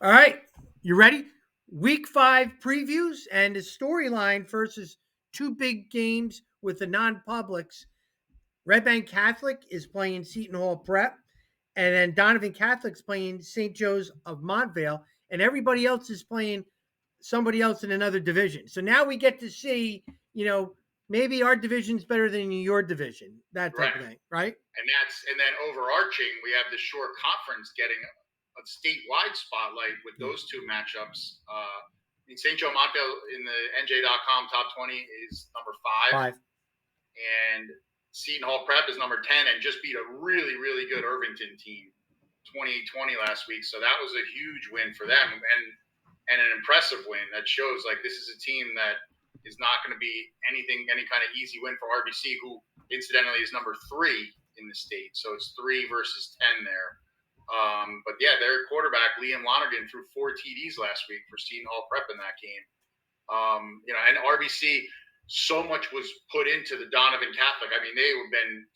All right, you ready? Week 5 previews and the storyline versus two big games with the non-publics. Red Bank Catholic is playing Seton Hall Prep, and then Donovan Catholic's playing St. Joe's of Montvale, and everybody else is playing somebody else in another division. So now we get to see, maybe our division's better than your division, that type of Right. thing, right? And then overarching, we have the short conference getting a statewide spotlight with Yeah. those two matchups. St. Joe Montville in the NJ.com top 20 is number 5. And Seton Hall Prep is number 10 and just beat a really, really good Irvington team 2020 last week. So that was a huge win for them and an impressive win that shows like this is a team that is not going to be any kind of easy win for RBC, who incidentally is number 3 in the state. So it's 3 versus 10 there. But yeah, their quarterback, Liam Lonergan, threw 4 TDs last week for Seton Hall Prep in that game. And RBC, so much was put into the Donovan Catholic. I mean, they have been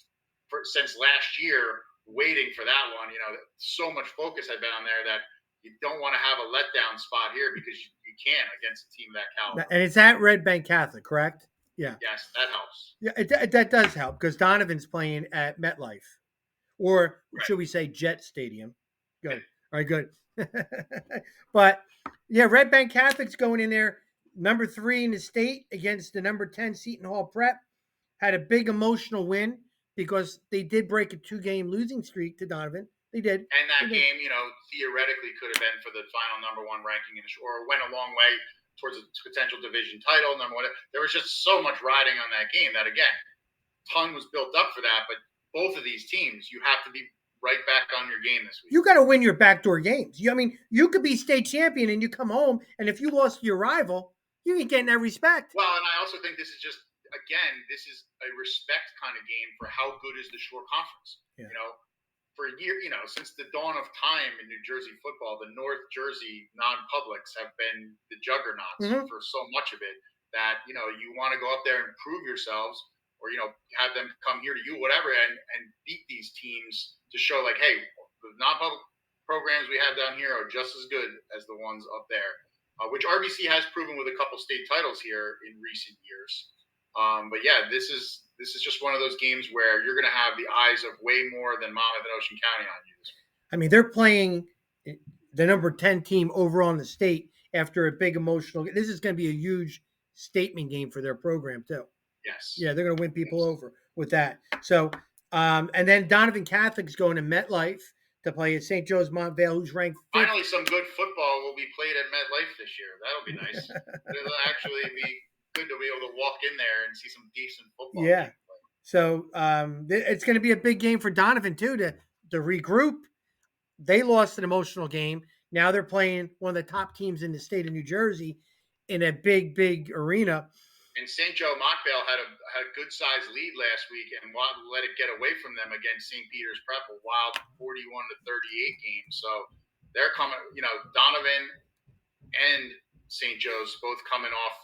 since last year waiting for that one. So much focus had been on there that you don't want to have a letdown spot here because you can't against a team that caliber. And it's at Red Bank Catholic, correct? Yeah. Yes, that helps. Yeah, that does help because Donovan's playing at MetLife, or should we say Jet Stadium? Good. All right, good. But yeah, Red Bank Catholic's going in there, number 3 in the state against the number 10 Seton Hall Prep. Had a big emotional win because they did break a 2-game losing streak to Donovan. They did. And that game, theoretically could have been for the final number 1 ranking or went a long way towards a potential division title. Number 1. There was just so much riding on that game that, again, ton was built up for that. But both of these teams, you have to be right back on your game this week. You got to win your backdoor games. You could be state champion and you come home, and if you lost to your rival, you ain't getting that respect. Well, and I also think this is just, again, this is a respect kind of game for how good is the short conference. Yeah. For a year, since the dawn of time in New Jersey football, the North Jersey non-publics have been the juggernauts for so much of it that, you want to go up there and prove yourselves or, have them come here to you, whatever, and beat these teams to show like, hey, the non-public programs we have down here are just as good as the ones up there, which RBC has proven with a couple state titles here in recent years. But yeah, this is just one of those games where you're going to have the eyes of way more than Monmouth and Ocean County on you this week. I mean, they're playing the number 10 team overall in the state after a big emotional. This is going to be a huge statement game for their program too. Yes. Yeah, they're going to win people over with that. So, and then Donovan Catholic's going to MetLife to play at St. Joe's Montvale, who's ranked 5th. Finally, some good football will be played at MetLife this year. That'll be nice. It'll actually be good to be able to walk in there and see some decent football. Yeah. So it's going to be a big game for Donovan too to regroup. They lost an emotional game. Now they're playing one of the top teams in the state of New Jersey in a big, big arena. And St. Joe Montvale had a good sized lead last week and let it get away from them against St. Peter's Prep, a wild 41-38 game. So they're coming, Donovan and St. Joe's both coming off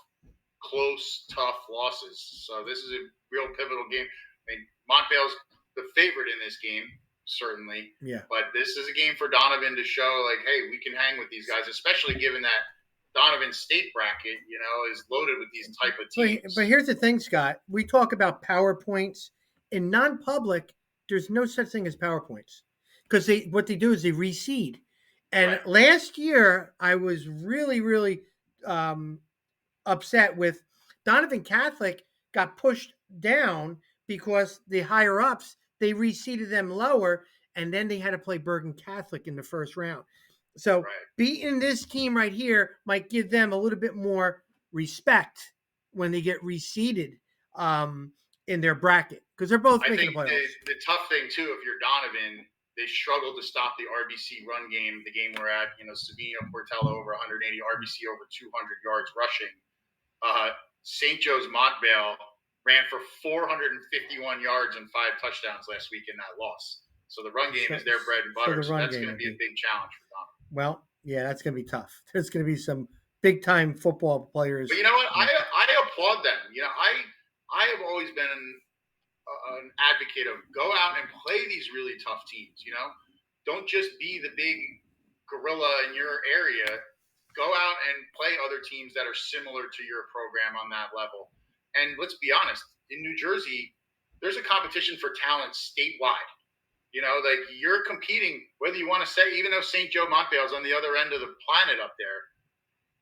close, tough losses. So this is a real pivotal game. I mean, Montvale's the favorite in this game, certainly. Yeah. But this is a game for Donovan to show, like, hey, we can hang with these guys, especially given that Donovan's state bracket, is loaded with these type of teams. But here's the thing, Scott. We talk about PowerPoints. In non-public, there's no such thing as PowerPoints because what they do is they reseed. And last year, I was really, really upset with Donovan Catholic got pushed down because the higher ups, they reseeded them lower, and then they had to play Bergen Catholic in the first round. So beating this team right here might give them a little bit more respect when they get reseeded in their bracket because they're both making the playoffs. The tough thing too, if you're Donovan, they struggle to stop the RBC run game. The game we're at, Savino Portello over 180, RBC over 200 yards rushing. St. Joe's Montvale ran for 451 yards and 5 touchdowns last week in that loss. So the run game is their bread and butter. So that's going to be a big challenge for Donovan. Well, yeah, that's going to be tough. There's going to be some big-time football players. But you know what? I applaud them. I have always been an advocate of go out and play these really tough teams. Don't just be the big guerrilla in your area, go out and play other teams that are similar to your program on that level. And let's be honest, in New Jersey, there's a competition for talent statewide. Like you're competing, whether you want to say, even though St. Joe Montbale's on the other end of the planet up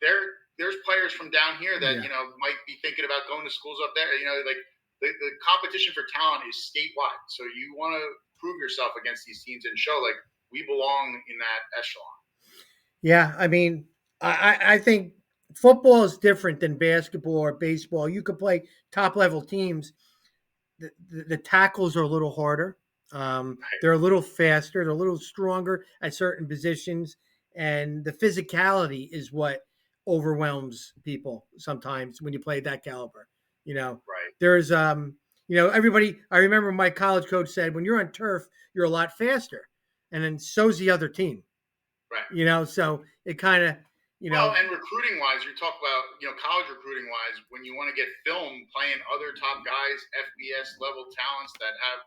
there's players from down here that, might be thinking about going to schools up there. Like the competition for talent is statewide. So you want to prove yourself against these teams and show like we belong in that echelon. Yeah, I mean, I think football is different than basketball or baseball. You could play top level teams. The tackles are a little harder. They're a little faster. They're a little stronger at certain positions, and the physicality is what overwhelms people sometimes when you play that caliber. Right. There's everybody. I remember my college coach said, when you're on turf, you're a lot faster, and then so's the other team. Right. So it kind of, Well, and recruiting wise, you talk about, college recruiting wise, when you want to get film playing other top guys, FBS level talents that have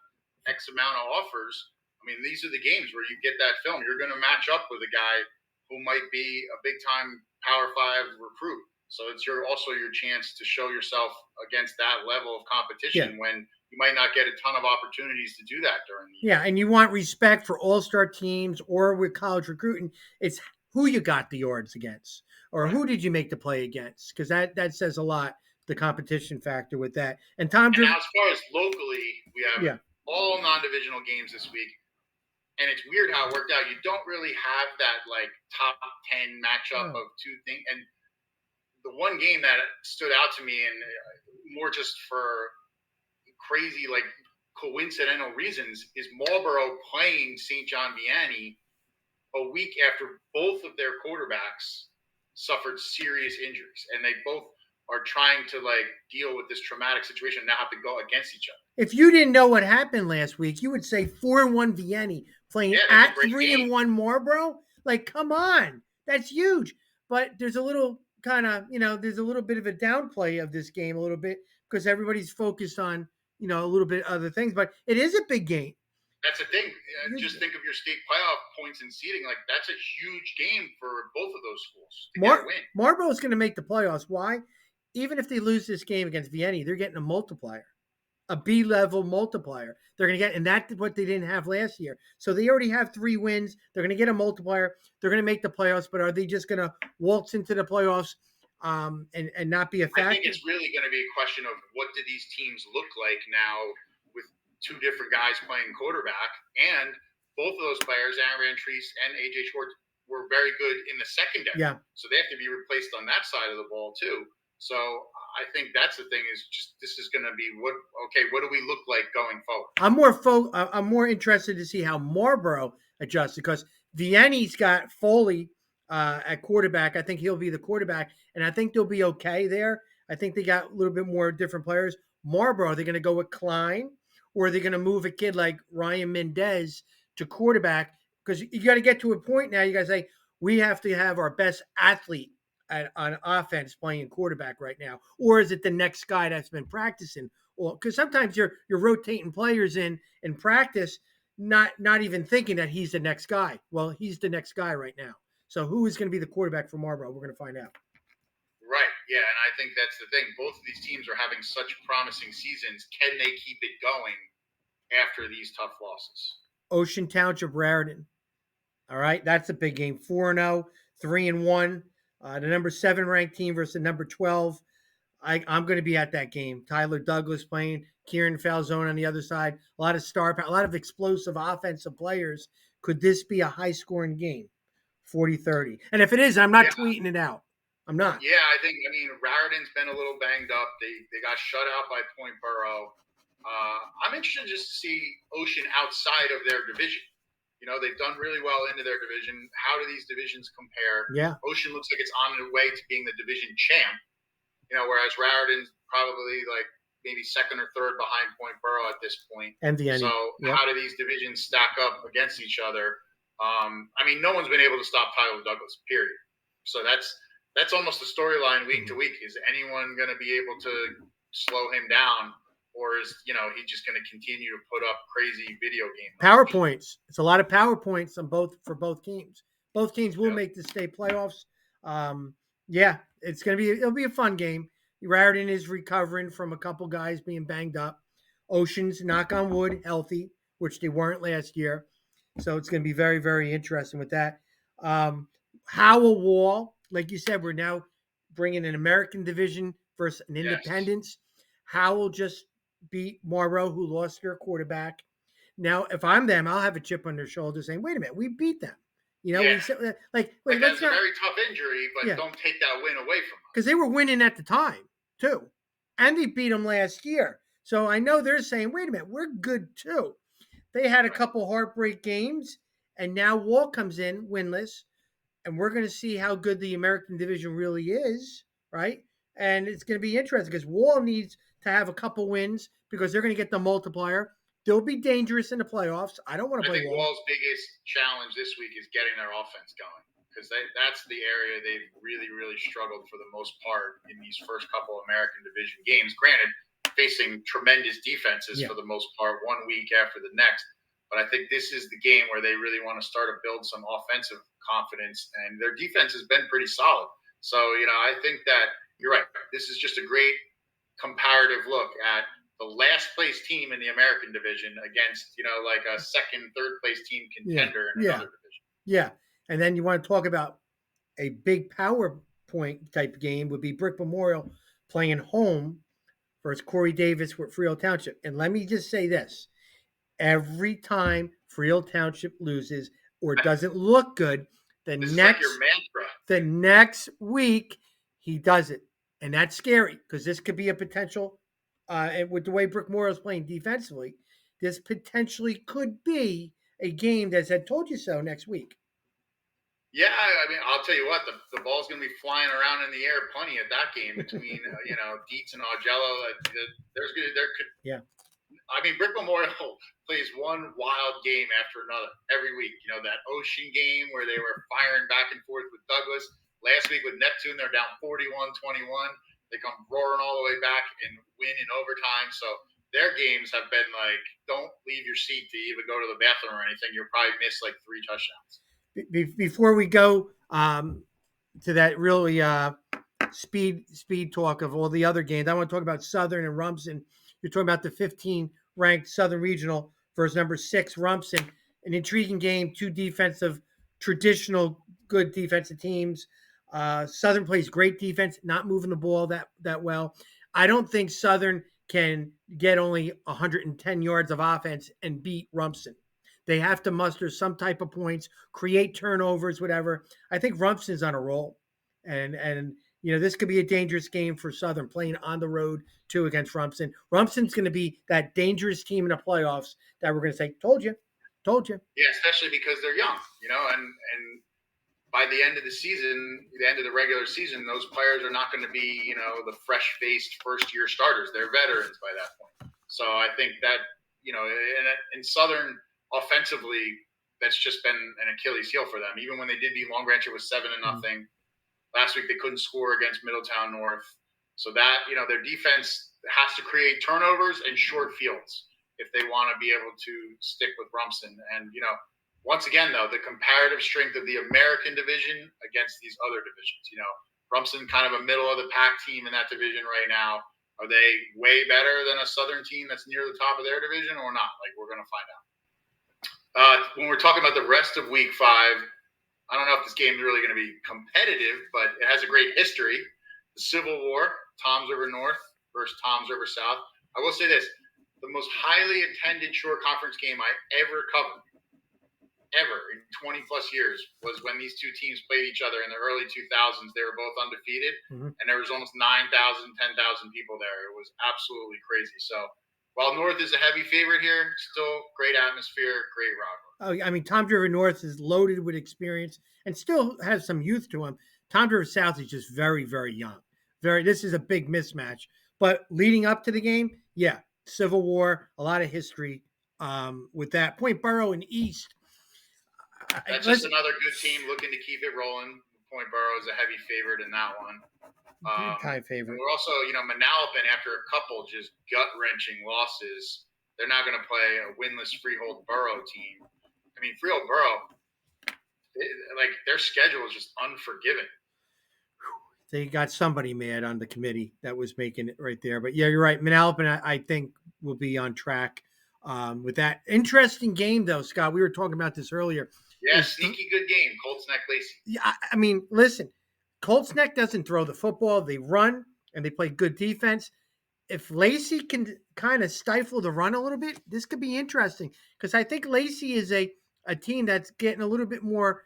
X amount of offers. I mean, these are the games where you get that film. You're going to match up with a guy who might be a big time Power 5 recruit. So it's also your chance to show yourself against that level of competition when you might not get a ton of opportunities to do that during the year. Yeah, and you want respect for all-star teams or with college recruiting. It's who you got the yards against or who did you make the play against, because that says a lot, the competition factor with that. And Tom, now as far as locally, we have all non-divisional games this week. And it's weird how it worked out. You don't really have that like top 10 matchup of two things. And the one game that stood out to me, and more just for crazy, like coincidental reasons, is Marlboro playing St. John Vianney a week after both of their quarterbacks suffered serious injuries. And they both are trying to like deal with this traumatic situation and now have to go against each other. If you didn't know what happened last week, you would say 4-1 Vianney playing at 3-1 Marlboro. Like, come on, that's huge. But there's a little kind of, there's a little bit of a downplay of this game a little bit because everybody's focused on, a little bit other things. But it is a big game. That's the thing. Just think of your state playoff points and seeding. Like, that's a huge game for both of those schools to get a win. Marlboro's going to make the playoffs. Why? Even if they lose this game against Vianney, they're getting a multiplier. A B-level multiplier. They're going to get, and that's what they didn't have last year. So they already have 3 wins. They're going to get a multiplier. They're going to make the playoffs, but are they just going to waltz into the playoffs and not be a factor? I think it's really going to be a question of what do these teams look like now with 2 different guys playing quarterback, and both of those players, Aaron Treese and AJ Schwartz, were very good in the secondary. Yeah. So they have to be replaced on that side of the ball too. So I think that's the thing, is just this is going to be what do we look like going forward? I'm more interested to see how Marlboro adjusts, because Vianney's got Foley at quarterback. I think he'll be the quarterback, and I think they'll be okay there. I think they got a little bit more different players. Marlboro, are they going to go with Klein, or are they going to move a kid like Ryan Mendez to quarterback? Because you got to get to a point now. You got to say, we have to have our best athlete on offense playing quarterback right now, or is it the next guy that's been practicing? Or because sometimes you're rotating players in practice, not even thinking that he's the next guy. Well, he's the next guy right now. So who is going to be the quarterback for Marlboro? We're going to find out. Right. Yeah, and I think that's the thing. Both of these teams are having such promising seasons. Can they keep it going after these tough losses? Ocean Township, Raritan. All right, that's a big game. 4-0, 3-1. The number 7 ranked team versus the number 12. I'm going to be at that game. Tyler Douglas playing, Kieran Falzone on the other side. A lot of explosive offensive players. Could this be a high-scoring game? 40-30. And if it is, I'm not tweeting it out. I'm not. Yeah, I mean, Raritan's been a little banged up. They got shut out by Point Borough. I'm interested just to see Ocean outside of their division. They've done really well into their division. How do these divisions compare? Yeah. Ocean looks like it's on the way to being the division champ, whereas Raritan's probably like maybe second or third behind Point Borough at this point. And Vianney. So how do these divisions stack up against each other? I mean, no one's been able to stop Tyler Douglas, period. So that's almost the storyline week to week. Is anyone going to be able to slow him down? Or is, he just going to continue to put up crazy video games? PowerPoints. It's a lot of PowerPoints for both teams. Both teams will Yep. make the state playoffs. Yeah, it'll be a fun game. Raritan is recovering from a couple guys being banged up. Oceans, knock on wood, healthy, which they weren't last year. So it's going to be very, very interesting with that. Howell Wall, like you said, we're now bringing an American division versus an Yes. independence. Howell just beat Morrow, who lost their quarterback. Now, if I'm them, I'll have a chip on their shoulder saying, wait a minute, we beat them. You know, Yeah. we said, wait, That's a very tough injury, but Yeah. don't take that win away from us. because they were winning at the time too, and they beat them last year. So I know they're saying, wait a minute, we're good too. They had a Right. couple heartbreak games, and now Wall comes in winless, and we're going to see how good the American division really is, right? And it's going to be interesting because Wall needs to have a couple wins because they're going to get the multiplier. They'll be dangerous in the playoffs. I don't want to I play think Wall. Wall's biggest challenge this week is getting their offense going because that's the area they've really, really struggled for the most part in these first couple American Division games. Granted, facing tremendous defenses for the most part, 1 week after the next. But I think this is the game where they really want to start to build some offensive confidence, and their defense has been pretty solid. So, I think that you're right. This is just a great comparative look at the last place team in the American division against, like a second, third place team contender in another division. Yeah. And then you want to talk about a big PowerPoint type game would be Brick Memorial playing home versus Corey Davis with Freehold Township. And let me just say this. Every time Freehold Township loses or doesn't look good, this is like your mantra. The next week he does it. And that's scary because this could be a potential and with the way Brick Memorial is playing defensively, this potentially could be a game that said told you so next week. Yeah, I mean, I'll tell you what, the ball's going to be flying around in the air plenty at that game between, Dietz and Augello. Yeah. I mean, Brick Memorial plays one wild game after another every week. That Ocean game where they were firing back and forth with Douglas. Last week with Neptune, they're down 41-21. They come roaring all the way back and win in overtime. So their games have been like, don't leave your seat to even go to the bathroom or anything. You'll probably miss like 3 touchdowns. Before we go to that really speed talk of all the other games, I want to talk about Southern and Rumson. You're talking about the 15 ranked Southern Regional versus number 6 Rumson. An intriguing game, 2 traditional good defensive teams. Southern plays great defense, not moving the ball that well. I don't think Southern can get only 110 yards of offense and beat Rumson. They have to muster some type of points, create turnovers, whatever. I think Rumson's on a roll, and this could be a dangerous game for Southern playing on the road too against Rumson. Rumson's going to be that dangerous team in the playoffs that we're going to say, told you. Yeah, especially because they're young, and by the end of the season, the end of the regular season, those players are not going to be, the fresh-faced first-year starters. They're veterans by that point. So I think that, in Southern offensively, that's just been an Achilles heel for them. Even when they did beat Long Branch, it was 7-0. Last week they couldn't score against Middletown North. So that, their defense has to create turnovers and short fields if they want to be able to stick with Rumson. And, once again, though, the comparative strength of the American division against these other divisions. Rumson kind of a middle of the pack team in that division right now. Are they way better than a Southern team that's near the top of their division or not? Like, we're going to find out. When we're talking about the rest of week 5, I don't know if this game is really going to be competitive, but it has a great history. The Civil War, Toms River North versus Toms River South. I will say this, the most highly attended short conference game I ever covered, ever in 20 plus years, was when these two teams played each other in the early 2000s. They were both undefeated, and there was almost 9,000, 10,000 people there. It was absolutely crazy. So while North is a heavy favorite here, still great atmosphere, great rivalry. I mean, Toms River North is loaded with experience and still has some youth to him. Toms River South is just very, very young. This is a big mismatch. But leading up to the game, yeah, Civil War, a lot of history with that. Point Borough and East. That's just another good team looking to keep it rolling. Point Borough is a heavy favorite in that one. Time favorite. We're also, Manalapan, after a couple just gut-wrenching losses, they're not going to play a winless Freehold Borough team. I mean, Freehold Borough, like their schedule is just unforgiving. They got somebody mad on the committee that was making it right there. But yeah, you're right. Manalapan, I think, will be on track with that. Interesting game, though, Scott. We were talking about this earlier. Yeah, sneaky good game. Colts Neck Lacey. Yeah, I mean, listen, Colts Neck doesn't throw the football. They run and they play good defense. If Lacey can kind of stifle the run a little bit, this could be interesting because I think Lacey is a team that's getting a little bit more.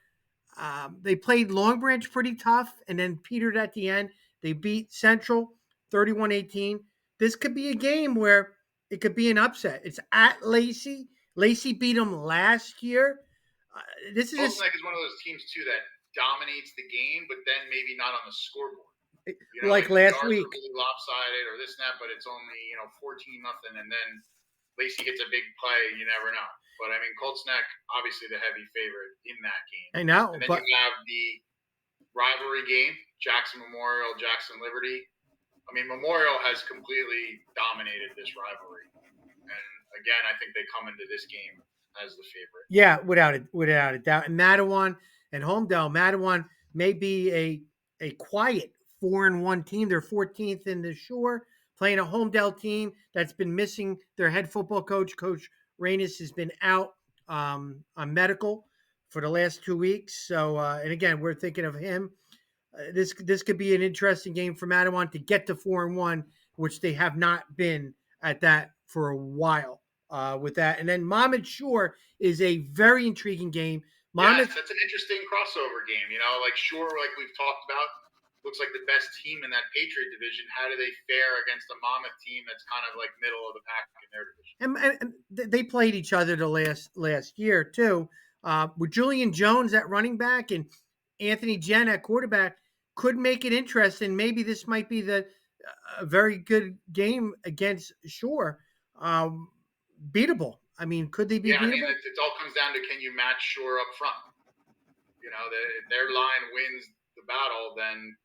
They played Long Branch pretty tough and then petered at the end. They beat Central 31-18. This could be a game where it could be an upset. It's at Lacey. Lacey beat them last year. This is Colts Neck is one of those teams too that dominates the game, but then maybe not on the scoreboard. Like last week, really lopsided or this and that, but it's only 14-0, and then Lacey gets a big play. You never know. But I mean, Colts Neck obviously the heavy favorite in that game. I know. And then you have the rivalry game: Jackson Memorial, Jackson Liberty. I mean, Memorial has completely dominated this rivalry, and again, I think they come into this game as the favorite. Yeah, without a doubt. And Matawan and Homedale, Matawan may be a quiet 4-1 team. They're 14th in the Shore, playing a Homedale team that's been missing their head football coach. Coach Reynes has been out on medical for the last 2 weeks. So, and again, we're thinking of him. This could be an interesting game for Matawan to get to 4-1, which they have not been at that for a while. With that, and then Monmouth Shore is a very intriguing game. Yes, that's an interesting crossover game. Like Shore, like we've talked about, looks like the best team in that Patriot division. How do they fare against a Monmouth team that's kind of like middle of the pack in their division? And they played each other the last year too. With Julian Jones at running back and Anthony Jen at quarterback, could make it interesting. Maybe this might be a very good game against Shore. Beatable. I mean, could they be beatable? I mean, it all comes down to can you match Shore up front? If their line wins the battle, then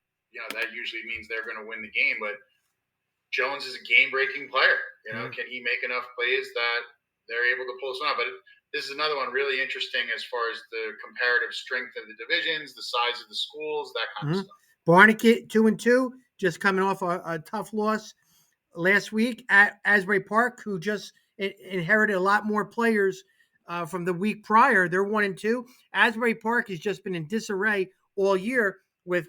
that usually means they're going to win the game. But Jones is a game-breaking player. Can he make enough plays that they're able to pull this one out? But this is another one really interesting as far as the comparative strength of the divisions, the size of the schools, that kind of stuff. Barnegat 2-2, just coming off a tough loss last week at Asbury Park, who just inherited a lot more players from the week prior. They're 1-2. Asbury Park has just been in disarray all year with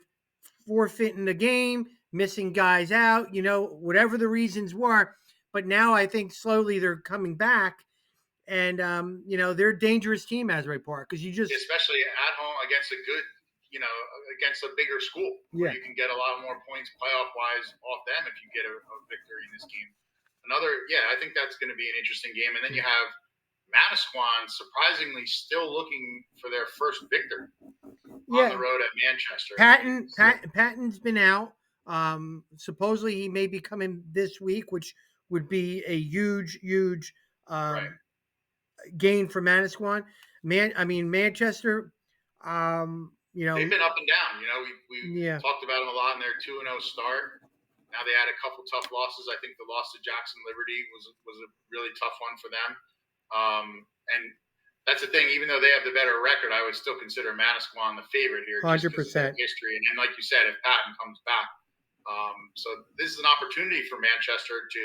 forfeiting the game, missing guys out, whatever the reasons were. But now I think slowly they're coming back, and they're a dangerous team, Asbury Park, because especially at home against a good, against a bigger school, where you can get a lot more points playoff wise off them if you get a victory in this game. I think that's going to be an interesting game. And then you have Manasquan surprisingly still looking for their first victory on the road at Manchester. Patton's been out. Supposedly he may be coming this week, which would be a huge gain for Manasquan. Manchester. They've been up and down. We talked about them a lot in their 2-0 start. Now they had a couple tough losses. I think the loss to Jackson Liberty was a really tough one for them. And that's the thing. Even though they have the better record, I would still consider Manasquan the favorite here. 100% history. And like you said, if Patton comes back, so this is an opportunity for Manchester to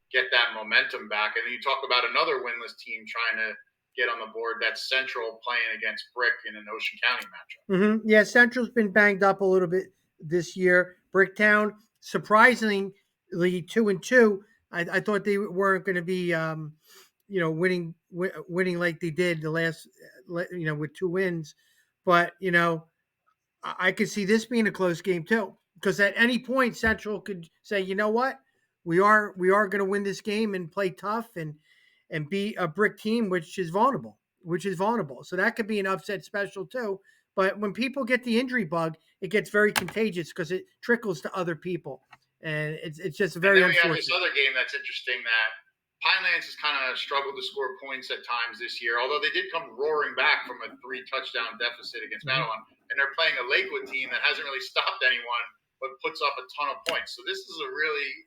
get that momentum back. And then you talk about another winless team trying to get on the board. That's Central playing against Brick in an Ocean County matchup. Mm-hmm. Yeah, Central's been banged up a little bit this year. Bricktown, surprisingly, 2-2. I thought they weren't going to be, winning like they did the last, with 2 wins. But I could see this being a close game too, because at any point Central could say, you know what, we are going to win this game and play tough and beat a Brick team, which is vulnerable. So that could be an upset special too. But when people get the injury bug, it gets very contagious because it trickles to other people, and it's just very unfortunate. We have this other game that's interesting that Pinelands has kind of struggled to score points at times this year, although they did come roaring back from a 3-touchdown deficit against Matawan, and they're playing a Lakewood team that hasn't really stopped anyone but puts up a ton of points. So this is a really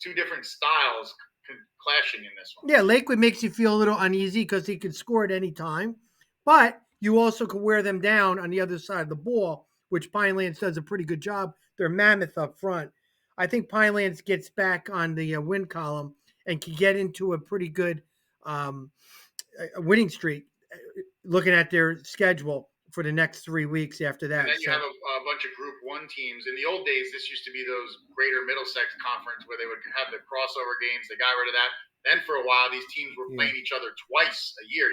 two different styles clashing in this one. Yeah, Lakewood makes you feel a little uneasy because he could score at any time, but you also can wear them down on the other side of the ball, which Pinelands does a pretty good job. They're mammoth up front. I think Pinelands gets back on the win column and can get into a pretty good winning streak. Looking at their schedule for the next 3 weeks after that. And then you have a bunch of Group 1 teams. In the old days, this used to be those Greater Middlesex Conference where they would have the crossover games. They got rid of that. Then for a while, these teams were playing each other twice a year.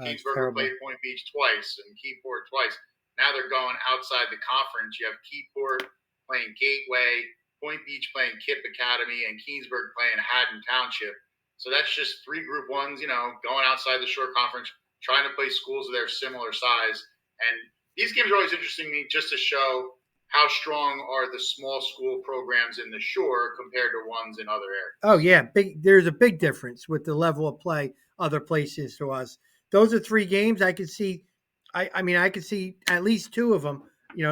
Kingsburg played Point Beach twice and Keyport twice. Now they're going outside the conference. You have Keyport playing Gateway, Point Beach playing Kip Academy, and Keensburg playing Haddon Township. So that's just 3 Group 1s, going outside the Shore Conference, trying to play schools of their similar size. And these games are always interesting to me just to show how strong are the small school programs in the Shore compared to ones in other areas. Oh, yeah. There's a big difference with the level of play other places to us. Those are 3 games I could see. I could see at least 2 of them,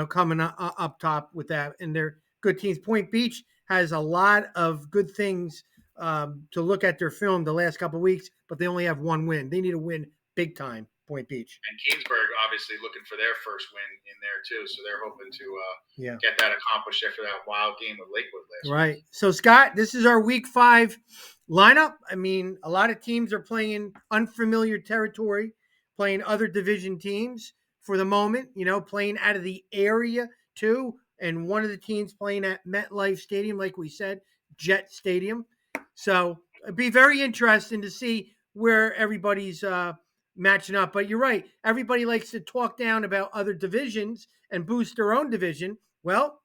coming up top with that. And they're good teams. Point Beach has a lot of good things to look at their film the last couple of weeks, but they only have 1 win. They need a win big time. Point Beach. And Keensburg obviously looking for their first win in there too, so they're hoping to get that accomplished after that wild game with Lakewood last week. Right. So Scott, this is our Week 5 lineup. I mean, a lot of teams are playing unfamiliar territory, playing other division teams for the moment. Playing out of the area too, and one of the teams playing at MetLife Stadium, like we said, Jet Stadium. So it'd be very interesting to see where everybody's matching up. But you're right. Everybody likes to talk down about other divisions and boost their own division. Well,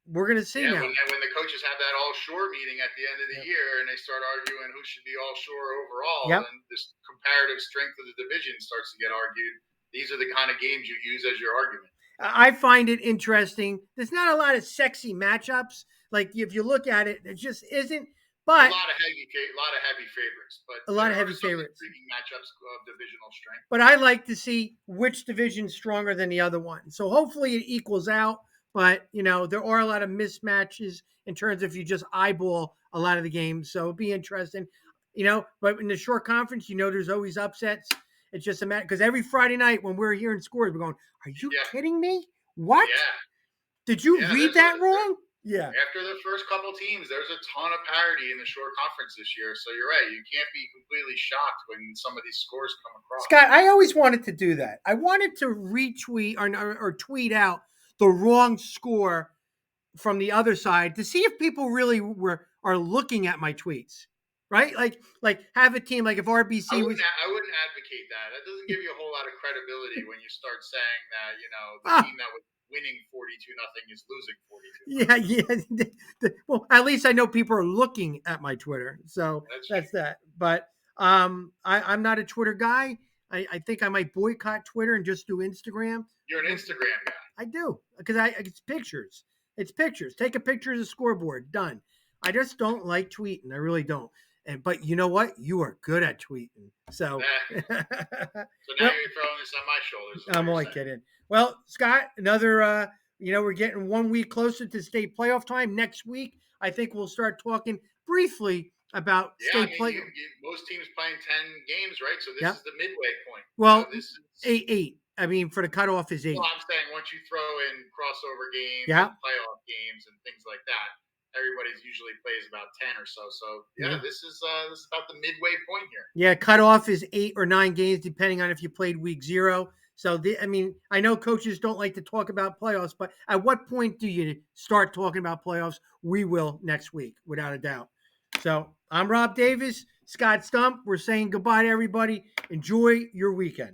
we're going to see now. When the coaches have that all-shore meeting at the end of the year and they start arguing who should be all-shore overall, and this comparative strength of the division starts to get argued, these are the kind of games you use as your argument. I find it interesting. There's not a lot of sexy matchups. Like, if you look at it, it just isn't. But a lot of heavy favorites, but a lot of heavy favorites. Intriguing matchups of divisional strength. But I like to see which division's stronger than the other one. So hopefully it equals out. But there are a lot of mismatches in terms of if you just eyeball a lot of the games. So it'll be interesting. But in the Shore Conference, there's always upsets. It's just a matter because every Friday night when we're hearing scores, we're going, "Are you kidding me? What? Yeah. Did you read that wrong?" Yeah. After the first couple teams, there's a ton of parity in the Shore Conference this year. So you're right. You can't be completely shocked when some of these scores come across. Scott, I always wanted to do that. I wanted to retweet or tweet out the wrong score from the other side to see if people really are looking at my tweets. Right? Like have a team like if RBC I wouldn't advocate that. That doesn't give you a whole lot of credibility when you start saying that, the team that was winning 42-0 is losing 42. Yeah. Well, at least I know people are looking at my Twitter, so that's that. But I'm not a Twitter guy. I think I might boycott Twitter and just do Instagram. You're an Instagram guy. I do because it's pictures. It's pictures. Take a picture of the scoreboard. Done. I just don't like tweeting. I really don't. But you know what? You are good at tweeting. So, so now you're throwing this on my shoulders. I'm only kidding. Well, Scott, another, we're getting 1 week closer to state playoff time. Next week, I think we'll start talking briefly about state playoff. Most teams playing 10 games, right? So this is the midway point. Well, this is 8. I mean, for the cutoff is 8. Well, I'm saying once you throw in crossover games, and playoff games, and things like that, everybody's usually plays about 10 or so. So this is about the midway point here. Yeah, cutoff is 8 or 9 games, depending on if you played week 0. So I know coaches don't like to talk about playoffs, but at what point do you start talking about playoffs? We will next week, without a doubt. So I'm Rob Davis, Scott Stump. We're saying goodbye to everybody. Enjoy your weekend.